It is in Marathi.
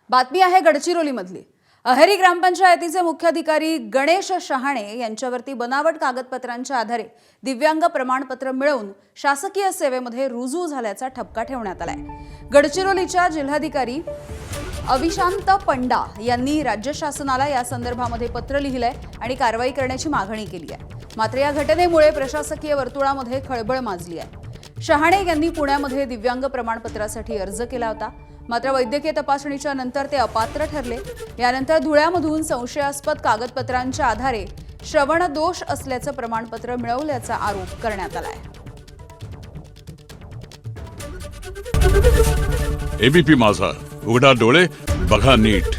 बातमी आहे गडचिरोलीमधली। अहेरी ग्रामपंचायतीचे मुख्याधिकारी गणेश शहाणे यांच्यावरती बनावट कागदपत्रांच्या आधारे दिव्यांग प्रमाणपत्र मिळवून शासकीय सेवेमध्ये रुजू झाल्याचा ठपका ठेवण्यात आलाय। गडचिरोलीच्या जिल्हाधिकारी अविशांत पंडा यांनी राज्य शासनाला या संदर्भामध्ये पत्र लिहिलंय आणि कारवाई करण्याची मागणी केली आहे। मात्र या घटनेमुळे प्रशासकीय वर्तुळामध्ये खळबळ माजली आहे। शहाणे यांनी पुण्यामध्ये दिव्यांग प्रमाणपत्रासाठी अर्ज केला होता, मात्र वैद्यकीय तपासणीच्या नंतर ते अपात्र ठरले। यानंतर धुळ्यामधून संशयास्पद कागदपत्रांच्या आधारे श्रवण दोष असल्याचं प्रमाणपत्र मिळवल्याचा आरोप करण्यात आलाय। एबीपी माझा, उघडा डोळे बघा नीट।